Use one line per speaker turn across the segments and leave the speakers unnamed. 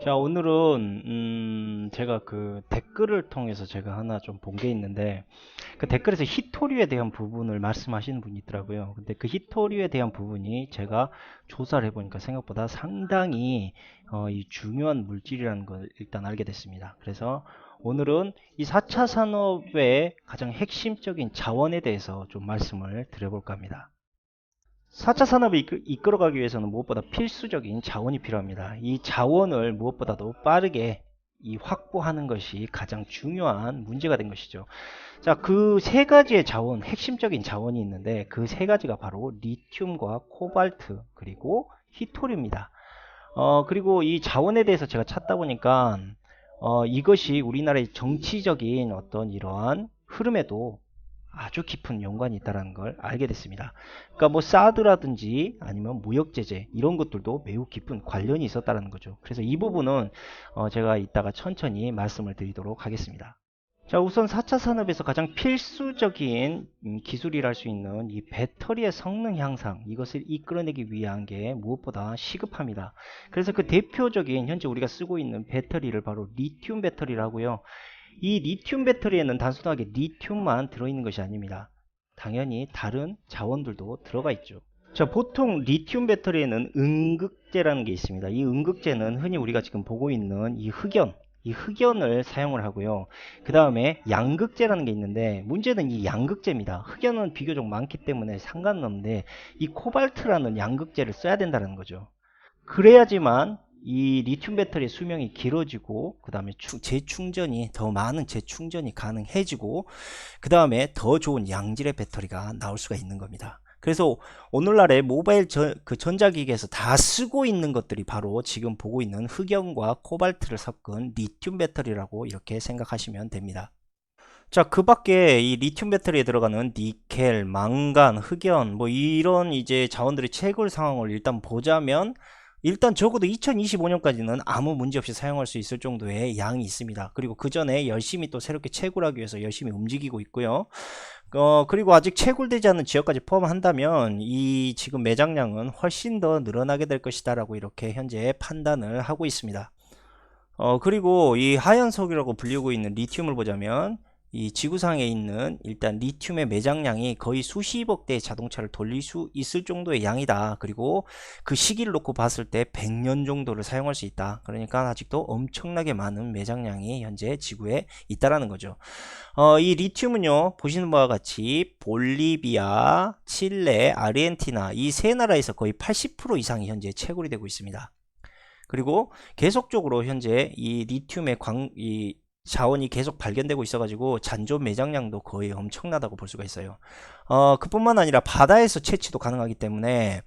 자, 오늘은 제가 그 댓글을 통해서 제가 하나 좀 본 게 있는데, 그 댓글에서 히토류에 대한 부분을 말씀하시는 분이 있더라고요. 근데 그 히토류에 대한 부분이 제가 조사를 해보니까 생각보다 상당히 이 중요한 물질이라는 걸 일단 알게 됐습니다. 그래서 오늘은 이 4차 산업의 가장 핵심적인 자원에 대해서 좀 말씀을 드려볼까 합니다. 4차 산업을 이끌어가기 위해서는 무엇보다 필수적인 자원이 필요합니다. 이 자원을 무엇보다도 빠르게 확보하는 것이 가장 중요한 문제가 된 것이죠. 자, 그 세 가지의 자원, 핵심적인 자원이 있는데 그 세 가지가 바로 리튬과 코발트 그리고 히토류입니다. 그리고 이 자원에 대해서 제가 찾다 보니까 이것이 우리나라의 정치적인 어떤 이러한 흐름에도 아주 깊은 연관이 있다는 걸 알게 됐습니다. 그러니까 뭐 사드라든지 아니면 무역 제재 이런 것들도 매우 깊은 관련이 있었다는 거죠. 그래서 이 부분은 제가 이따가 천천히 말씀을 드리도록 하겠습니다. 자, 우선 4차 산업에서 가장 필수적인 기술이라 할 수 있는 이 배터리의 성능 향상, 이것을 이끌어내기 위한 게 무엇보다 시급합니다. 그래서 그 대표적인 현재 우리가 쓰고 있는 배터리를 바로 리튬 배터리라고요. 이 리튬 배터리에는 단순하게 리튬만 들어있는 것이 아닙니다. 당연히 다른 자원들도 들어가 있죠. 자, 보통 리튬 배터리에는 음극재라는 게 있습니다. 이 음극재는 흔히 우리가 지금 보고 있는 이 흑연을 사용을 하고요. 그 다음에 양극재라는 게 있는데 문제는 이 양극재입니다. 흑연은 비교적 많기 때문에 상관은 없는데 이 코발트라는 양극재를 써야 된다는 거죠. 그래야지만 이 리튬 배터리의 수명이 길어지고 그 다음에 재충전이 더 많은 재충전이 가능해지고 그 다음에 더 좋은 양질의 배터리가 나올 수가 있는 겁니다. 그래서 오늘날의 모바일 그 전자기기에서 다 쓰고 있는 것들이 바로 지금 보고 있는 흑연과 코발트를 섞은 리튬 배터리라고 이렇게 생각하시면 됩니다. 자, 그 밖에 이 리튬 배터리에 들어가는 니켈, 망간, 흑연 뭐 이런 이제 자원들의 채굴 상황을 일단 보자면 일단 적어도 2025년까지는 아무 문제 없이 사용할 수 있을 정도의 양이 있습니다. 그리고 그 전에 열심히 또 새롭게 채굴하기 위해서 열심히 움직이고 있고요. 그리고 아직 채굴되지 않은 지역까지 포함한다면 이 지금 매장량은 훨씬 더 늘어나게 될 것이다 라고 이렇게 현재 판단을 하고 있습니다. 그리고 이 하연석이라고 불리고 있는 리튬을 보자면 이 지구상에 있는 일단 리튬의 매장량이 거의 수십억 대의 자동차를 돌릴 수 있을 정도의 양이다. 그리고 그 시기를 놓고 봤을 때 100년 정도를 사용할 수 있다. 그러니까 아직도 엄청나게 많은 매장량이 현재 지구에 있다라는 거죠. 이 리튬은요, 보시는 바와 같이 볼리비아, 칠레, 아르헨티나 이 세 나라에서 거의 80% 이상이 현재 채굴이 되고 있습니다. 그리고 계속적으로 현재 이 리튬의 이 자원이 계속 발견되고 있어가지고 잔존 매장량도 거의 엄청나다고 볼 수가 있어요. 그뿐만 아니라 바다에서 채취도 가능하기 때문에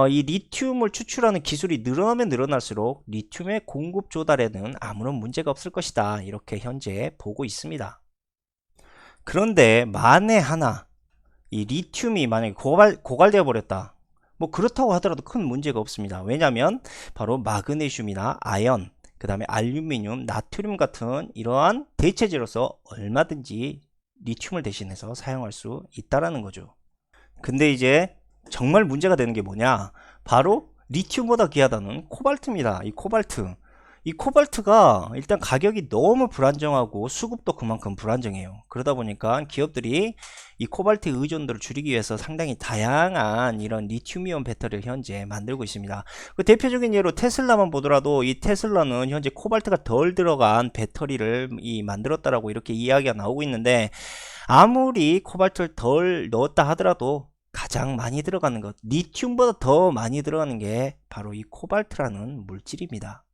이 리튬을 추출하는 기술이 늘어나면 늘어날수록 리튬의 공급 조달에는 아무런 문제가 없을 것이다. 이렇게 현재 보고 있습니다. 그런데 만에 하나 이 리튬이 만약에 고갈되어 버렸다. 뭐 그렇다고 하더라도 큰 문제가 없습니다. 왜냐하면 바로 마그네슘이나 아연, 그 다음에 알루미늄, 나트륨 같은 이러한 대체제로서 얼마든지 리튬을 대신해서 사용할 수 있다라는 거죠. 근데 이제 정말 문제가 되는 게 뭐냐? 바로 리튬보다 귀하다는 코발트입니다. 이 코발트가 일단 가격이 너무 불안정하고 수급도 그만큼 불안정해요. 그러다 보니까 기업들이 이 코발트 의존도를 줄이기 위해서 상당히 다양한 이런 리튬이온 배터리를 현재 만들고 있습니다. 그 대표적인 예로 테슬라만 보더라도 이 테슬라는 현재 코발트가 덜 들어간 배터리를 만들었다라고 이렇게 이야기가 나오고 있는데 아무리 코발트를 덜 넣었다 하더라도 가장 많이 들어가는 것, 리튬보다 더 많이 들어가는 게 바로 이 코발트라는 물질입니다.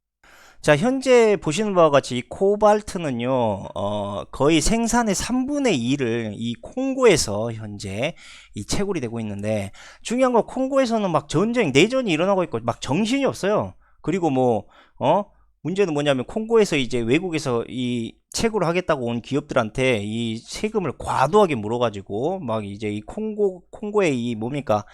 자, 현재 보시는 바와 같이 이 코발트는요, 거의 생산의 3분의 2를 이 콩고에서 현재 이 채굴이 되고 있는데, 중요한 건 콩고에서는 막 내전이 일어나고 있고, 막 정신이 없어요. 그리고 문제는 뭐냐면, 콩고에서 이제 외국에서 이 채굴을 하겠다고 온 기업들한테 이 세금을 과도하게 물어가지고, 막 이제 이 콩고의 이 뭡니까,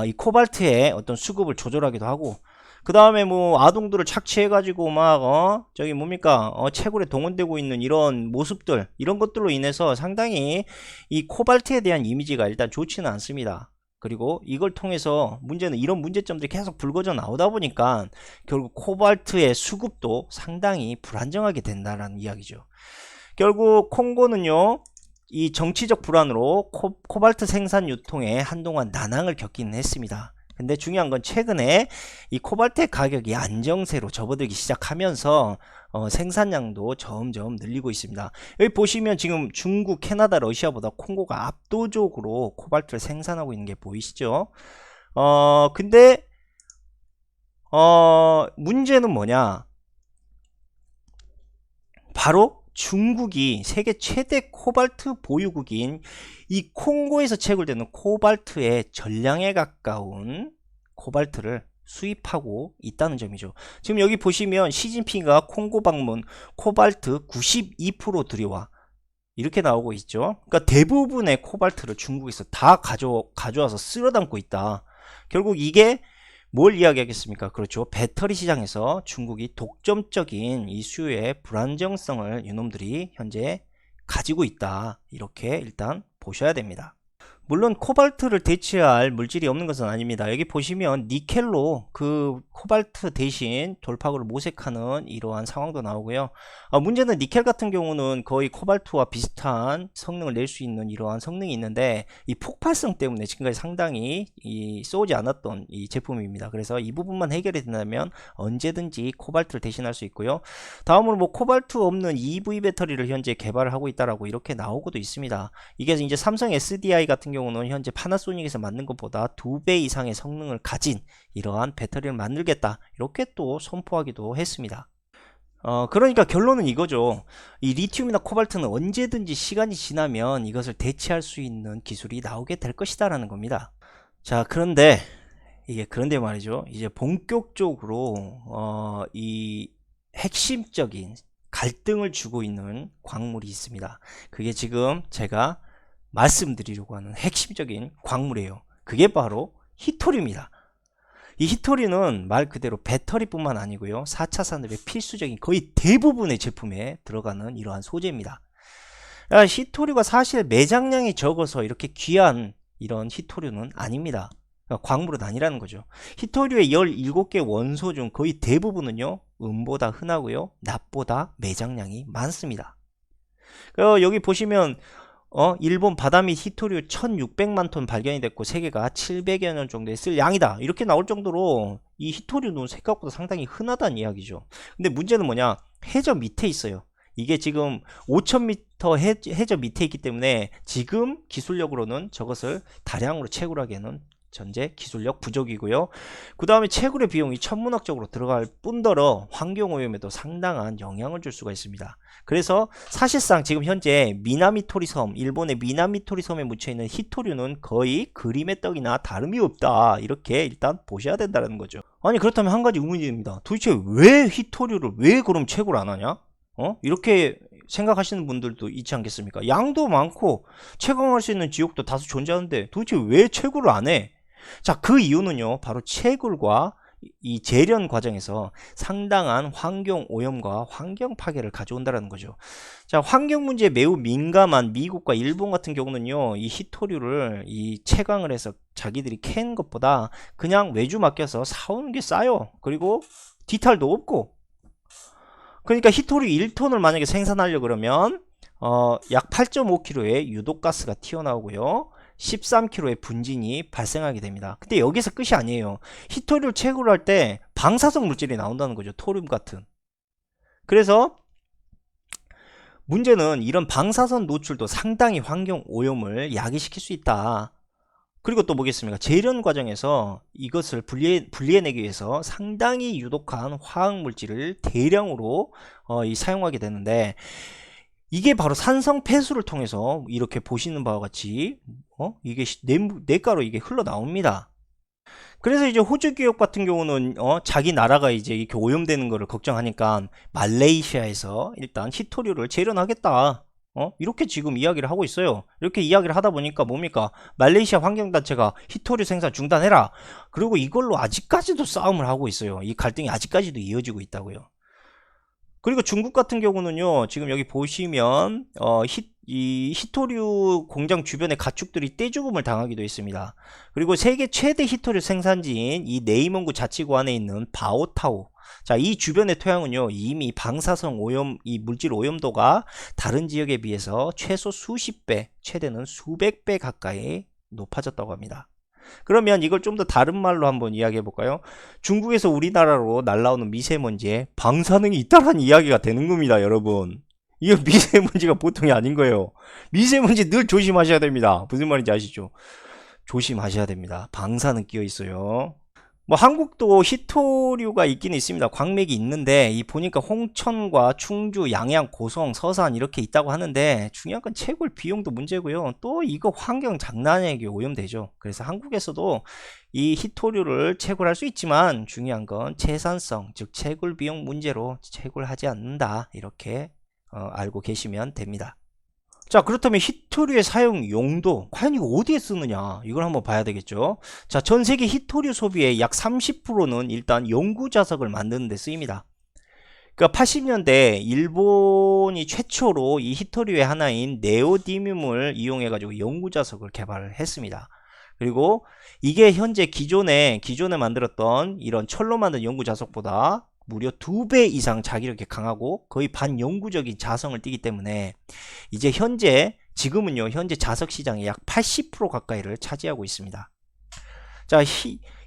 이 코발트의 어떤 수급을 조절하기도 하고, 그 다음에 뭐 아동들을 착취해가지고 막 저기 뭡니까 채굴에 동원되고 있는 이런 모습들 이런 것들로 인해서 상당히 이 코발트에 대한 이미지가 일단 좋지는 않습니다. 그리고 이걸 통해서 문제는 이런 문제점들이 계속 불거져 나오다 보니까 결국 코발트의 수급도 상당히 불안정하게 된다는 이야기죠. 결국 콩고는요, 이 정치적 불안으로 코발트 생산 유통에 한동안 난항을 겪기는 했습니다. 근데 중요한 건 최근에 이 코발트의 가격이 안정세로 접어들기 시작하면서 생산량도 점점 늘리고 있습니다. 여기 보시면 지금 중국, 캐나다, 러시아보다 콩고가 압도적으로 코발트를 생산하고 있는 게 보이시죠? 근데 문제는 뭐냐? 바로 중국이 세계 최대 코발트 보유국인 이 콩고에서 채굴되는 코발트의 전량에 가까운 코발트를 수입하고 있다는 점이죠. 지금 여기 보시면 시진핑이가 콩고 방문 코발트 92% 들여와 이렇게 나오고 있죠. 그러니까 대부분의 코발트를 중국에서 다 가져와서 쓸어 담고 있다. 결국 이게 뭘 이야기하겠습니까? 그렇죠. 배터리 시장에서 중국이 독점적인 이 수요의 불안정성을 이놈들이 현재 가지고 있다. 이렇게 일단 보셔야 됩니다. 물론 코발트를 대체할 물질이 없는 것은 아닙니다. 여기 보시면 니켈로 그 코발트 대신 돌파구를 모색하는 이러한 상황도 나오고요. 문제는 니켈 같은 경우는 거의 코발트와 비슷한 성능을 낼 수 있는 이러한 성능이 있는데 이 폭발성 때문에 지금까지 상당히 쏘지 않았던 이 제품입니다. 그래서 이 부분만 해결이 된다면 언제든지 코발트를 대신할 수 있고요. 다음으로 뭐 코발트 없는 EV 배터리를 현재 개발을 하고 있다라고 이렇게 나오고도 있습니다. 이게 이제 삼성 SDI 같은 경우는 현재 파나소닉에서 만든 것보다 2배 이상의 성능을 가진 이러한 배터리를 만들겠다 이렇게 또 선포하기도 했습니다. 그러니까 결론은 이거죠. 이 리튬이나 코발트는 언제든지 시간이 지나면 이것을 대체할 수 있는 기술이 나오게 될 것이다 라는 겁니다. 자, 그런데 말이죠. 이제 본격적으로 이 핵심적인 갈등을 주고 있는 광물이 있습니다. 그게 지금 제가 말씀드리려고 하는 핵심적인 광물이에요. 그게 바로 히토리입니다. 이 히토리는 말 그대로 배터리뿐만 아니고요. 4차 산업의 필수적인 거의 대부분의 제품에 들어가는 이러한 소재입니다. 히토리가 사실 매장량이 적어서 이렇게 귀한 이런 히토류는 아닙니다. 광물은 아니라는 거죠. 히토류의 17개 원소 중 거의 대부분은요. 은보다 흔하고요. 납보다 매장량이 많습니다. 여기 보시면 일본 바다 및 히토류 1600만 톤 발견이 됐고 세계가 700여 년 정도에 쓸 양이다 이렇게 나올 정도로 이 히토류는 생각보다 상당히 흔하다는 이야기죠. 근데 문제는 뭐냐, 해저 밑에 있어요. 이게 지금 5000m 해저 밑에 있기 때문에 지금 기술력으로는 저것을 다량으로 채굴하기에는 현재 기술력 부족이고요. 그 다음에 채굴의 비용이 천문학적으로 들어갈 뿐더러 환경오염에도 상당한 영향을 줄 수가 있습니다. 그래서 사실상 지금 현재 미나미토리 섬, 일본의 미나미토리 섬에 묻혀있는 히토류는 거의 그림의 떡이나 다름이 없다 이렇게 일단 보셔야 된다는 거죠. 아니 그렇다면 한 가지 의문이 듭니다. 도대체 왜 히토류를 왜 그럼 채굴 안 하냐? 이렇게 생각하시는 분들도 있지 않겠습니까? 양도 많고 채광할 수 있는 지역도 다수 존재하는데 도대체 왜 채굴을 안 해? 자, 그 이유는요, 바로 채굴과 이 재련 과정에서 상당한 환경 오염과 환경 파괴를 가져온다는 거죠. 자, 환경 문제에 매우 민감한 미국과 일본 같은 경우는요, 이 히토류를 이 채광을 해서 자기들이 캐는 것보다 그냥 외주 맡겨서 사오는 게 싸요. 그리고 디탈도 없고. 그러니까 히토류 1톤을 만약에 생산하려 그러면 약 8.5kg의 유독가스가 튀어나오고요. 13kg의 분진이 발생하게 됩니다. 근데 여기서 끝이 아니에요. 히토리를 채굴할 때 방사성 물질이 나온다는 거죠. 토륨 같은. 그래서 문제는 이런 방사선 노출도 상당히 환경 오염을 야기시킬 수 있다. 그리고 또 뭐겠습니까? 재련 과정에서 이것을 분리해내기 위해서 상당히 유독한 화학물질을 대량으로 사용하게 되는데 이게 바로 산성 폐수를 통해서 이렇게 보시는 바와 같이 이게 냇가로 이게 흘러나옵니다. 그래서 이제 호주 기업 같은 경우는 자기 나라가 이제 이렇게 오염되는 거를 걱정하니까 말레이시아에서 일단 히토류를 재련하겠다. 이렇게 지금 이야기를 하고 있어요. 이렇게 이야기를 하다 보니까 뭡니까? 말레이시아 환경단체가 히토류 생산 중단해라. 그리고 이걸로 아직까지도 싸움을 하고 있어요. 이 갈등이 아직까지도 이어지고 있다고요.
그리고 중국 같은 경우는요, 지금 여기 보시면 이 히토류 공장 주변의 가축들이 떼죽음을 당하기도 했습니다. 그리고 세계 최대 히토류 생산지인 이 네이먼구 자치구 안에 있는 바오타오, 자, 이 주변의 토양은요, 이미 방사성 오염, 이 물질 오염도가 다른 지역에 비해서 최소 수십 배, 최대는 수백 배 가까이 높아졌다고 합니다. 그러면 이걸 좀 더 다른 말로 한번 이야기해 볼까요? 중국에서 우리나라로 날라오는 미세먼지에 방사능이 있다라는 이야기가 되는 겁니다, 여러분. 이게 미세먼지가 보통이 아닌 거예요. 미세먼지 늘 조심하셔야 됩니다. 무슨 말인지 아시죠? 조심하셔야 됩니다. 방사능 끼어 있어요. 뭐 한국도 히토류가 있긴 있습니다. 광맥이 있는데 이 보니까 홍천과 충주, 양양, 고성, 서산 이렇게 있다고 하는데 중요한 건 채굴 비용도 문제고요. 또 이거 환경 장난에게 오염되죠. 그래서 한국에서도 이 히토류를 채굴할 수 있지만 중요한 건 채산성, 즉 채굴 비용 문제로 채굴하지 않는다. 이렇게 알고 계시면 됩니다. 자, 그렇다면 히토류의 사용 용도, 과연 이거 어디에 쓰느냐, 이걸 한번 봐야 되겠죠. 자, 전 세계 히토류 소비의 약 30%는 일단 연구 자석을 만드는 데 쓰입니다. 그러니까 80년대 일본이 최초로 이 히토류의 하나인 네오디뮴을 이용해 가지고 연구 자석을 개발을 했습니다. 그리고 이게 현재 기존에 만들었던 이런 철로 만든 연구 자석보다 무려 2배 이상 자기력이 강하고 거의 반영구적인 자성을 띠기 때문에 이제 지금은요, 현재 자석 시장의 약 80% 가까이를 차지하고 있습니다. 자,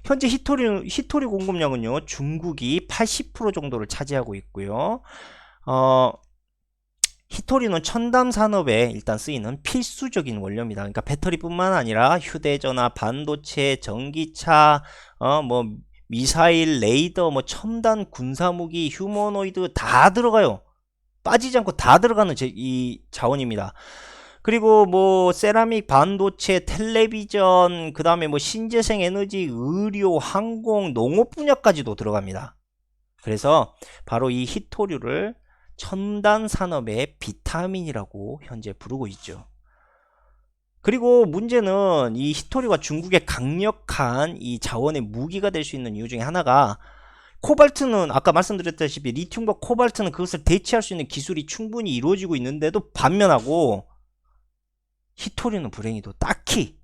현재 히토류 공급량은요, 중국이 80% 정도를 차지하고 있고요. 히토류는 첨단 산업에 일단 쓰이는 필수적인 원료입니다. 그러니까 배터리뿐만 아니라 휴대전화, 반도체, 전기차, 뭐 미사일, 레이더, 뭐 첨단 군사무기, 휴머노이드 다 들어가요. 빠지지 않고 다 들어가는 이 자원입니다. 그리고 뭐 세라믹, 반도체, 텔레비전, 그 다음에 뭐 신재생 에너지, 의료, 항공, 농업 분야까지도 들어갑니다. 그래서 바로 이 히토류를 첨단 산업의 비타민이라고 현재 부르고 있죠. 그리고 문제는 이 히토류가 중국의 강력한 이 자원의 무기가 될 수 있는 이유 중에 하나가, 코발트는 아까 말씀드렸다시피 리튬과 코발트는 그것을 대체할 수 있는 기술이 충분히 이루어지고 있는데도 반면하고 히토류는 불행히도 딱히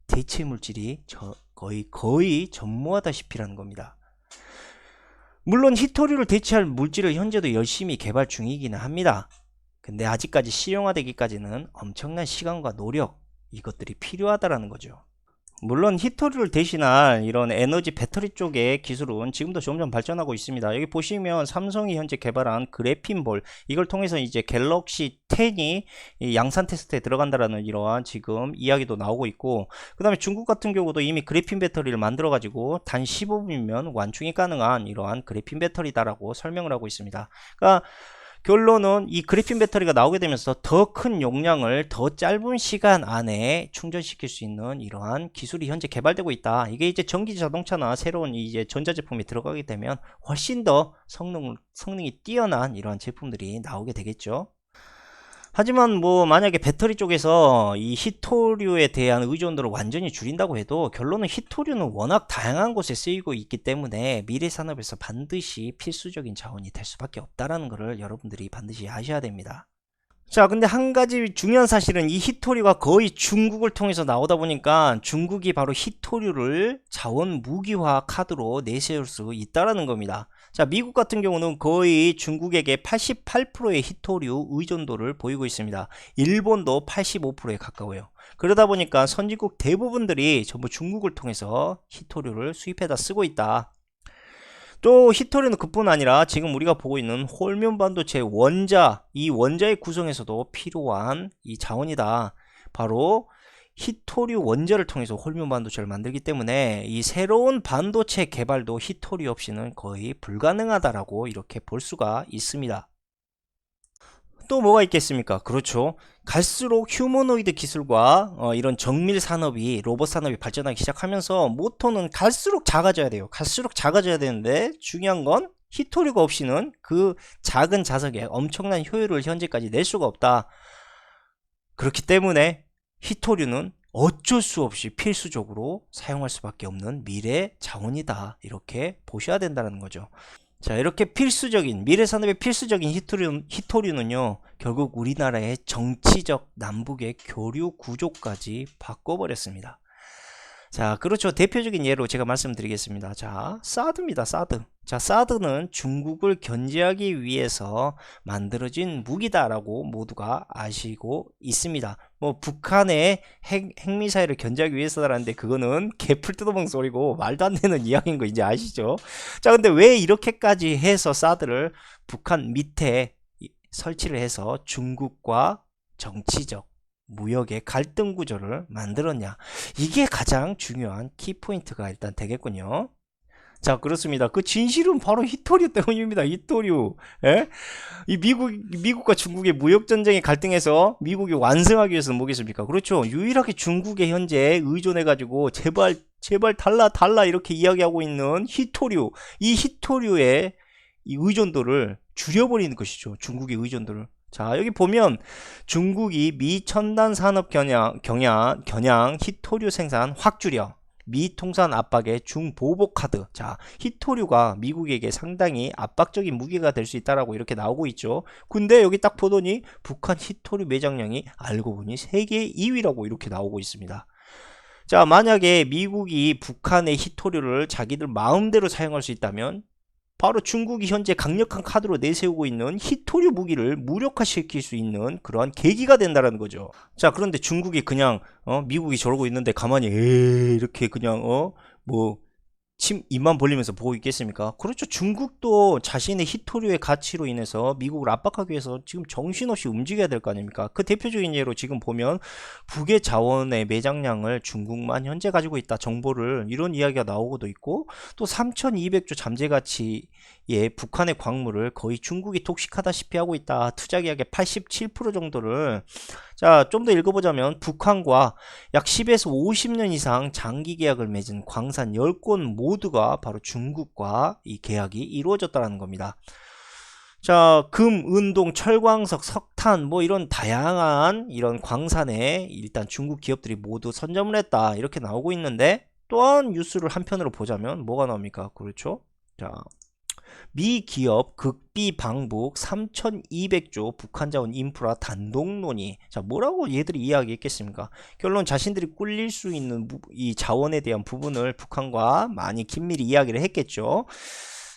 대체 물질이 거의 전무하다시피라는 겁니다. 물론 히토류를 대체할 물질을 현재도 열심히 개발 중이기는 합니다. 근데 아직까지 실용화되기까지는 엄청난 시간과 노력, 이것들이 필요하다라는 거죠. 물론 히토류를 대신할 이런 에너지 배터리 쪽의 기술은 지금도 점점 발전하고 있습니다. 여기 보시면 삼성이 현재 개발한 그래핀볼, 이걸 통해서 이제 갤럭시 10이 양산 테스트에 들어간다라는 이러한 지금 이야기도 나오고 있고, 그 다음에 중국 같은 경우도 이미 그래핀 배터리를 만들어 가지고 단 15분이면 완충이 가능한 이러한 그래핀 배터리다라고 설명을 하고 있습니다. 그러니까 결론은 이 그래핀 배터리가 나오게 되면서 더 큰 용량을 더 짧은 시간 안에 충전시킬 수 있는 이러한 기술이 현재 개발되고 있다. 이게 이제 전기 자동차나 새로운 이제 전자제품이 들어가게 되면 훨씬 더 성능이 뛰어난 이러한 제품들이 나오게 되겠죠. 하지만 뭐 만약에 배터리 쪽에서 이 히토류에 대한 의존도를 완전히 줄인다고 해도 결론은 히토류는 워낙 다양한 곳에 쓰이고 있기 때문에 미래 산업에서 반드시 필수적인 자원이 될 수밖에 없다라는 것을 여러분들이 반드시 아셔야 됩니다. 자, 근데 한 가지 중요한 사실은 이 히토류가 거의 중국을 통해서 나오다 보니까 중국이 바로 히토류를 자원 무기화 카드로 내세울 수 있다라는 겁니다. 자, 미국 같은 경우는 거의 중국에게 88%의 히토류 의존도를 보이고 있습니다. 일본도 85%에 가까워요. 그러다 보니까 선진국 대부분들이 전부 중국을 통해서 히토류를 수입해다 쓰고 있다. 또 히토류는 그뿐 아니라 지금 우리가 보고 있는 홀면 반도체 이 원자의 구성에서도 필요한 이 자원이다. 바로 히토류 원자를 통해서 홀면 반도체를 만들기 때문에 이 새로운 반도체 개발도 히토류 없이는 거의 불가능하다라고 이렇게 볼 수가 있습니다. 또 뭐가 있겠습니까? 그렇죠. 갈수록 휴머노이드 기술과 이런 정밀 산업이, 로봇 산업이 발전하기 시작하면서 모터는 갈수록 작아져야 돼요. 갈수록 작아져야 되는데 중요한 건 히토류가 없이는 그 작은 자석에 엄청난 효율을 현재까지 낼 수가 없다. 그렇기 때문에 히토류는 어쩔 수 없이 필수적으로 사용할 수밖에 없는 미래 자원이다. 이렇게 보셔야 된다는 거죠. 자, 이렇게 필수적인 미래 산업의 필수적인 히토류는요, 결국 우리나라의 정치적 남북의 교류 구조까지 바꿔버렸습니다. 자, 그렇죠. 대표적인 예로 제가 말씀드리겠습니다. 자, 사드입니다. 사드. 자, 사드는 중국을 견제하기 위해서 만들어진 무기다라고 모두가 아시고 있습니다. 뭐 북한의 핵미사일을 견제하기 위해서라는데 그거는 개풀 뜯어먹는 소리고 말도 안 되는 이야기인 거 이제 아시죠? 자, 근데 왜 이렇게까지 해서 사드를 북한 밑에 설치를 해서 중국과 정치적 무역의 갈등 구조를 만들었냐, 이게 가장 중요한 키포인트가 일단 되겠군요. 자, 그렇습니다. 그 진실은 바로 히토류 때문입니다. 히토류. 예? 이 미국과 중국의 무역 전쟁의 갈등에서 미국이 완승하기 위해서는 뭐겠습니까? 그렇죠. 유일하게 중국에 현재 의존해 가지고 제발 달라 이렇게 이야기하고 있는 히토류. 이 히토류의 이 의존도를 줄여버리는 것이죠. 중국의 의존도를. 자, 여기 보면 중국이 미 첨단 산업 겨냥 히토류 생산 확 줄여 미 통산 압박의 중보복 카드. 자, 히토류가 미국에게 상당히 압박적인 무기가 될 수 있다라고 이렇게 나오고 있죠. 근데 여기 딱 보더니 북한 히토류 매장량이 알고 보니 세계 2위라고 이렇게 나오고 있습니다. 자, 만약에 미국이 북한의 히토류를 자기들 마음대로 사용할 수 있다면 바로 중국이 현재 강력한 카드로 내세우고 있는 히토류 무기를 무력화시킬 수 있는 그러한 계기가 된다는 거죠. 자, 그런데 중국이 그냥 미국이 저러고 있는데 가만히 이렇게 그냥 뭐 입만 벌리면서 보고 있겠습니까? 그렇죠. 중국도 자신의 히토류의 가치로 인해서 미국을 압박하기 위해서 지금 정신없이 움직여야 될 거 아닙니까? 그 대표적인 예로 지금 보면 북의 자원의 매장량을 중국만 현재 가지고 있다 정보를 이런 이야기가 나오고도 있고, 또 3200조 잠재 가치의 북한의 광물을 거의 중국이 독식하다시피 하고 있다. 투자 계약의 87% 정도를. 자, 좀 더 읽어보자면 북한과 약 10에서 50년 이상 장기 계약을 맺은 광산 10곳 모두가 바로 중국과 이 계약이 이루어졌다는 겁니다. 자, 금, 은동, 철광석, 석탄 뭐 이런 다양한 이런 광산에 일단 중국 기업들이 모두 선점을 했다 이렇게 나오고 있는데, 또한 뉴스를 한편으로 보자면 뭐가 나옵니까? 그렇죠. 자, 미 기업 극비 방북 3200조 북한 자원 인프라 단독 논의. 자, 뭐라고 얘들이 이야기했겠습니까? 결론 자신들이 꿀릴 수 있는 이 자원에 대한 부분을 북한과 많이 긴밀히 이야기를 했겠죠.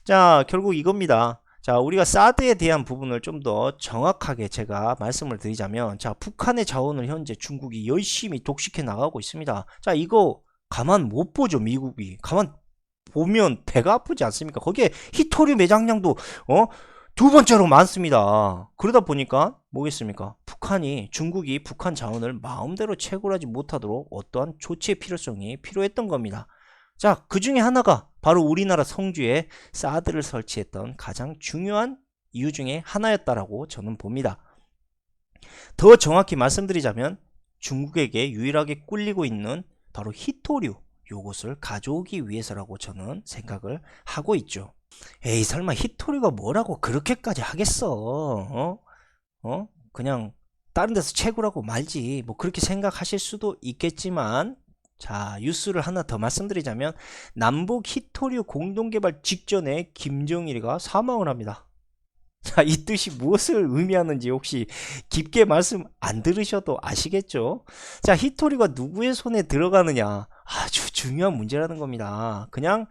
자, 결국 이겁니다. 자, 우리가 사드에 대한 부분을 좀 더 정확하게 제가 말씀을 드리자면, 자, 북한의 자원을 현재 중국이 열심히 독식해 나가고 있습니다. 자, 이거 가만 못 보죠. 미국이 가만 보면 배가 아프지 않습니까? 거기에 히토류 매장량도 두 번째로 많습니다. 그러다 보니까 뭐겠습니까? 중국이 북한 자원을 마음대로 채굴하지 못하도록 어떠한 조치의 필요성이 필요했던 겁니다. 자, 그 중에 하나가 바로 우리나라 성주에 사드를 설치했던 가장 중요한 이유 중에 하나였다라고 저는 봅니다. 더 정확히 말씀드리자면 중국에게 유일하게 꿀리고 있는 바로 히토류, 요것을 가져오기 위해서라고 저는 생각을 하고 있죠. 에이, 설마 히토류가 뭐라고 그렇게까지 하겠어? 그냥 다른 데서 채굴하고 말지, 뭐 그렇게 생각하실 수도 있겠지만, 자, 뉴스를 하나 더 말씀드리자면 남북 히토류 공동개발 직전에 김정일이가 사망을 합니다. 자, 이 뜻이 무엇을 의미하는지 혹시 깊게 말씀 안 들으셔도 아시겠죠? 자, 히토류가 누구의 손에 들어가느냐, 아주 중요한 문제라는 겁니다. 그냥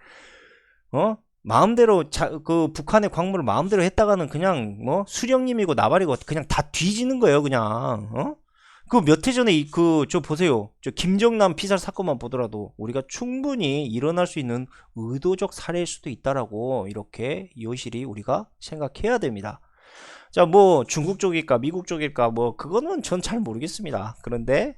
마음대로 그 북한의 광물을 마음대로 했다가는 그냥 수령님이고 나발이고 그냥 다 뒤지는 거예요. 그냥 그 몇 해 전에 저 보세요. 저 김정남 피살 사건만 보더라도 우리가 충분히 일어날 수 있는 의도적 사례일 수도 있다라고 이렇게 여실히 우리가 생각해야 됩니다. 자, 뭐 중국 쪽일까 미국 쪽일까 뭐 그거는 전 잘 모르겠습니다. 그런데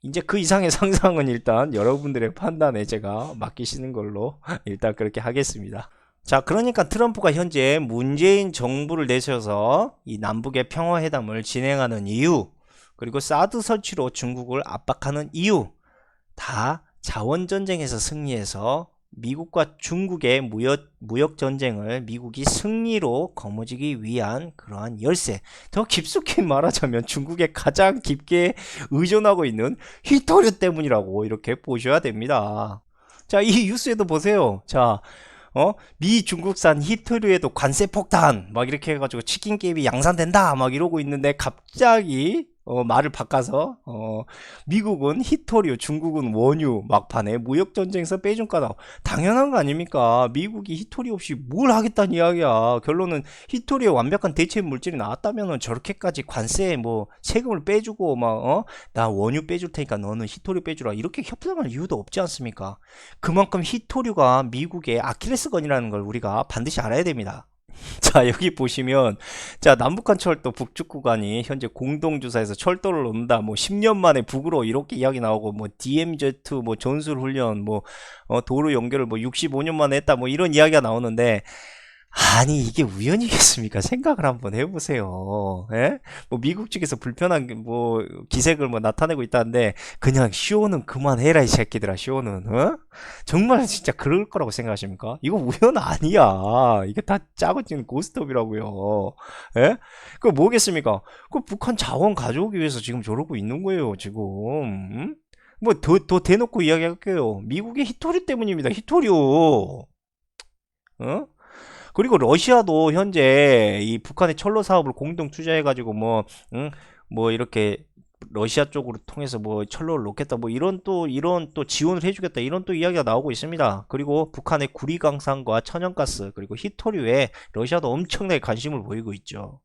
이제 그 이상의 상상은 일단 여러분들의 판단에 제가 맡기시는 걸로 일단 그렇게 하겠습니다. 자, 그러니까 트럼프가 현재 문재인 정부를 내세워서 이 남북의 평화회담을 진행하는 이유, 그리고 사드 설치로 중국을 압박하는 이유, 다 자원전쟁에서 승리해서 미국과 중국의 무역 전쟁을 미국이 승리로 거머쥐기 위한 그러한 열쇠, 더 깊숙이 말하자면 중국에 가장 깊게 의존하고 있는 히토류 때문이라고 이렇게 보셔야 됩니다. 자, 이 뉴스에도 보세요. 자, 미 중국산 히토류에도 관세 폭탄 막 이렇게 해가지고 치킨 게임이 양산된다 막 이러고 있는데 갑자기 말을 바꿔서 미국은 히토류, 중국은 원유 막판에 무역 전쟁에서 빼준 까다. 당연한 거 아닙니까? 미국이 히토류 없이 뭘 하겠다는 이야기야. 결론은 히토류에 완벽한 대체 물질이 나왔다면은 저렇게까지 관세 뭐 세금을 빼주고 막 나 원유 빼줄 테니까 너는 히토류 빼주라 이렇게 협상할 이유도 없지 않습니까? 그만큼 히토류가 미국의 아킬레스건이라는 걸 우리가 반드시 알아야 됩니다. 자, 여기 보시면, 자, 남북한 철도 북쪽 구간이 현재 공동주사에서 철도를 놓는다. 뭐, 10년 만에 북으로 이렇게 이야기 나오고, 뭐, DMZ, 뭐, 전술훈련, 뭐, 도로 연결을 뭐, 65년 만에 했다. 뭐, 이런 이야기가 나오는데, 아니 이게 우연이겠습니까? 생각을 한번 해보세요. 예? 뭐 미국 측에서 불편한 뭐 기색을 뭐 나타내고 있다는데 그냥 쇼는 그만해라 이 새끼들아 쇼는 정말 진짜 그럴 거라고 생각하십니까? 이거 우연 아니야. 이게 다 짜고 치는 고스톱이라고요. 예? 그거 뭐겠습니까? 그 북한 자원 가져오기 위해서 지금 저러고 있는 거예요 지금. 뭐 더 대놓고 이야기할게요. 미국의 히토류 때문입니다. 히토류. 어? 그리고 러시아도 현재 이 북한의 철로 사업을 공동 투자해가지고 뭐, 응? 뭐 이렇게 러시아 쪽으로 통해서 뭐 철로를 놓겠다 뭐 이런 또 지원을 해주겠다 이런 또 이야기가 나오고 있습니다. 그리고 북한의 구리강산과 천연가스 그리고 히토류에 러시아도 엄청나게 관심을 보이고 있죠.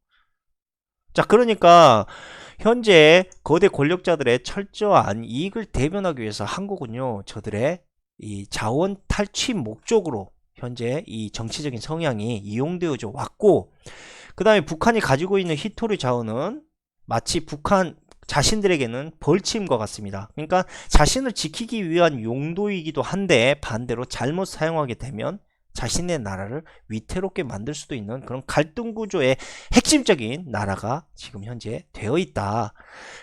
자, 그러니까 현재 거대 권력자들의 철저한 이익을 대변하기 위해서 한국은요 저들의 이 자원 탈취 목적으로 현재 이 정치적인 성향이 이용되어져 왔고 그 다음에 북한이 가지고 있는 히토류 자원은 마치 북한 자신들에게는 벌침과 같습니다. 그러니까 자신을 지키기 위한 용도이기도 한데 반대로 잘못 사용하게 되면 자신의 나라를 위태롭게 만들 수도 있는 그런 갈등 구조의 핵심적인 나라가 지금 현재 되어 있다.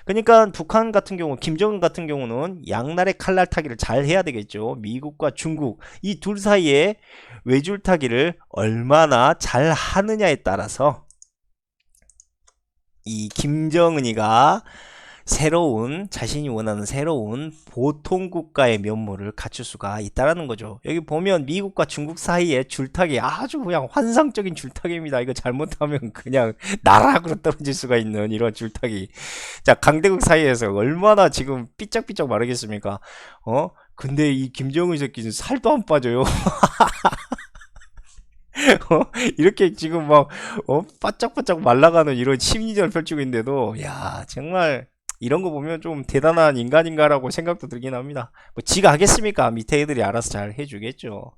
그러니까 북한 같은 경우, 김정은 같은 경우는 양날의 칼날 타기를 잘 해야 되겠죠. 미국과 중국 이 둘 사이에 외줄 타기를 얼마나 잘 하느냐에 따라서 이 김정은이가 새로운 자신이 원하는 새로운 보통 국가의 면모를 갖출 수가 있다라는 거죠. 여기 보면 미국과 중국 사이의 줄타기 아주 그냥 환상적인 줄타기입니다. 이거 잘못하면 그냥 나락으로 떨어질 수가 있는 이런 줄타기. 자, 강대국 사이에서 얼마나 지금 삐짝삐짝 마르겠습니까? 근데 이 김정은 새끼는 살도 안 빠져요. 이렇게 지금 막 바짝바짝 말라가는 이런 심리전을 펼치고 있는데도 야 정말 이런 거 보면 좀 대단한 인간인가라고 생각도 들긴 합니다. 뭐 지가 하겠습니까? 밑에 애들이 알아서 잘 해주겠죠.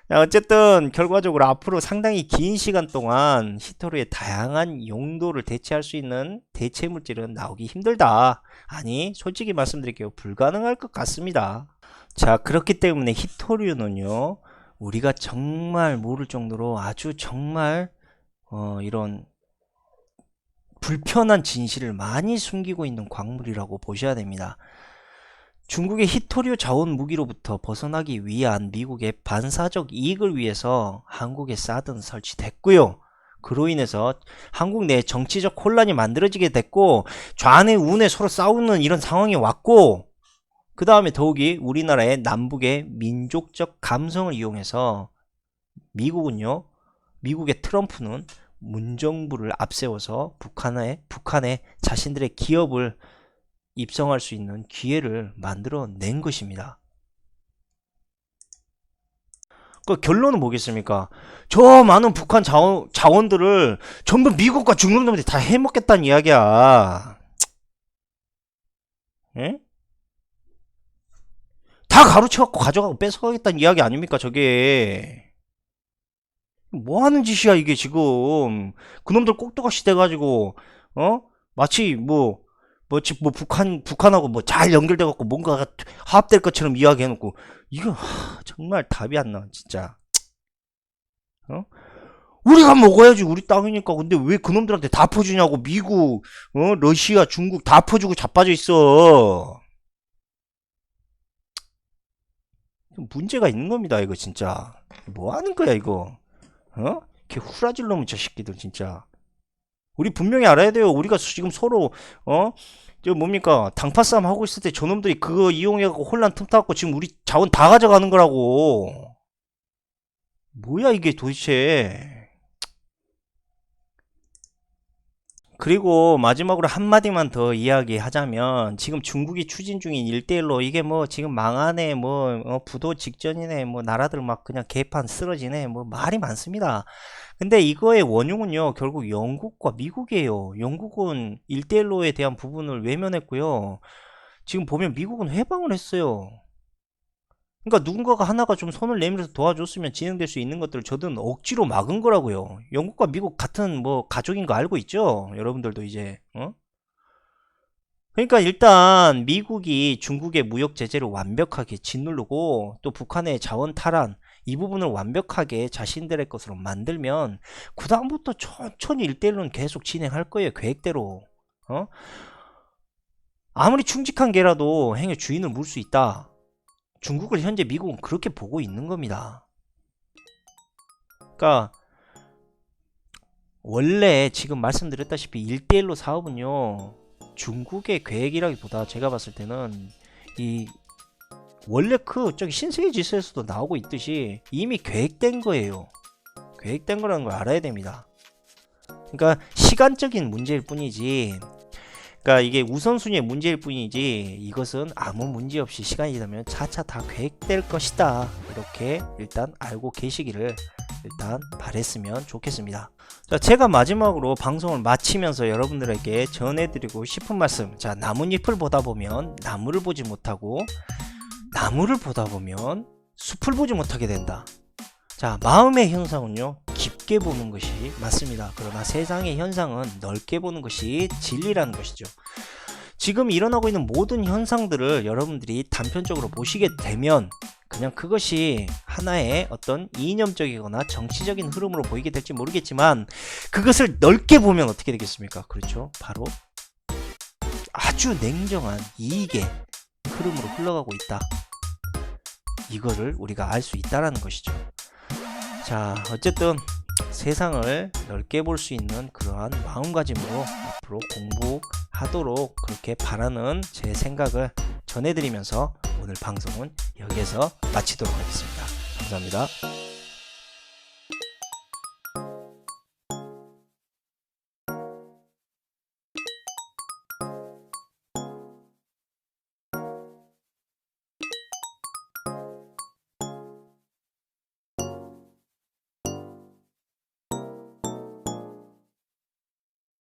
자, 어쨌든 결과적으로 앞으로 상당히 긴 시간 동안 히토류의 다양한 용도를 대체할 수 있는 대체 물질은 나오기 힘들다. 아니 솔직히 말씀드릴게요. 불가능할 것 같습니다. 자, 그렇기 때문에 히토류는요 우리가 정말 모를 정도로 아주 정말 이런 불편한 진실을 많이 숨기고 있는 광물이라고 보셔야 됩니다. 중국의 히토류 자원 무기로부터 벗어나기 위한 미국의 반사적 이익을 위해서 한국에 사드는 설치됐고요. 그로 인해서 한국 내 정치적 혼란이 만들어지게 됐고 좌뇌 우뇌 서로 싸우는 이런 상황이 왔고 그 다음에 더욱이 우리나라의 남북의 민족적 감성을 이용해서 미국은요 미국의 트럼프는 문정부를 앞세워서 북한에 자신들의 기업을 입성할 수 있는 기회를 만들어낸 것입니다. 그 결론은 뭐겠습니까? 저 많은 북한 자원들을 전부 미국과 중국 놈들이 다 해먹겠다는 이야기야. 예? 다 가로채갖고 가져가고 뺏어가겠다는 이야기 아닙니까 저게. 뭐 하는 짓이야 이게 지금. 그놈들 꼭두각시 돼가지고 마치 뭐 북한하고 뭐 잘 연결돼갖고 뭔가가 화합될 것처럼 이야기해놓고 이거 정말 답이 안 나와 진짜. 우리가 먹어야지 우리 땅이니까. 근데 왜 그놈들한테 다 퍼주냐고. 미국 러시아 중국 다 퍼주고 자빠져 있어. 문제가 있는 겁니다 이거 진짜. 뭐 하는 거야 이거. 이렇게 후라질 놈은 저 새끼들 진짜. 우리 분명히 알아야 돼요. 우리가 지금 서로 저 뭡니까 당파 싸움 하고 있을 때 저놈들이 그거 이용해갖고 혼란 틈타갖고 지금 우리 자원 다 가져가는 거라고. 뭐야 이게 도대체. 그리고 마지막으로 한마디만 더 이야기하자면 지금 중국이 추진 중인 1대1로 이게 뭐 지금 망하네 뭐 부도 직전이네 뭐 나라들 막 그냥 개판 쓰러지네 뭐 말이 많습니다. 근데 이거의 원흉은요 결국 영국과 미국이에요. 영국은 1대1로에 대한 부분을 외면했고요. 지금 보면 미국은 해방을 했어요. 그러니까 누군가가 하나가 좀 손을 내밀어서 도와줬으면 진행될 수 있는 것들을 저들은 억지로 막은 거라고요. 영국과 미국 같은 뭐 가족인 거 알고 있죠? 여러분들도 이제 그러니까 일단 미국이 중국의 무역 제재를 완벽하게 짓누르고 또 북한의 자원 탈환 이 부분을 완벽하게 자신들의 것으로 만들면 그다음부터 천천히 일대일로는 계속 진행할 거예요. 계획대로. 아무리 충직한 개라도 행여 주인을 물 수 있다. 중국을 현재 미국은 그렇게 보고 있는 겁니다. 그러니까 원래 지금 말씀드렸다시피 1대1로 사업은요 중국의 계획이라기보다 제가 봤을 때는 이 원래 그 저기 신세계 지서에서도 나오고 있듯이 이미 계획된 거예요. 계획된 거라는 걸 알아야 됩니다. 그러니까 시간적인 문제일 뿐이지, 그러니까 이게 우선순위의 문제일 뿐이지 이것은 아무 문제 없이 시간이 지나면 차차 다 계획될 것이다. 이렇게 일단 알고 계시기를 일단 바랬으면 좋겠습니다. 자, 제가 마지막으로 방송을 마치면서 여러분들에게 전해드리고 싶은 말씀. 자, 나뭇잎을 보다 보면 나무를 보지 못하고 나무를 보다 보면 숲을 보지 못하게 된다. 자, 마음의 현상은요 깊게 보는 것이 맞습니다. 그러나 세상의 현상은 넓게 보는 것이 진리라는 것이죠. 지금 일어나고 있는 모든 현상들을 여러분들이 단편적으로 보시게 되면 그냥 그것이 하나의 어떤 이념적이거나 정치적인 흐름으로 보이게 될지 모르겠지만 그것을 넓게 보면 어떻게 되겠습니까? 그렇죠. 바로 아주 냉정한 이익의 흐름으로 흘러가고 있다. 이거를 우리가 알 수 있다라는 것이죠. 자, 어쨌든 세상을 넓게 볼 수 있는 그러한 마음가짐으로 앞으로 공부하도록 그렇게 바라는 제 생각을 전해드리면서 오늘 방송은 여기에서 마치도록 하겠습니다. 감사합니다.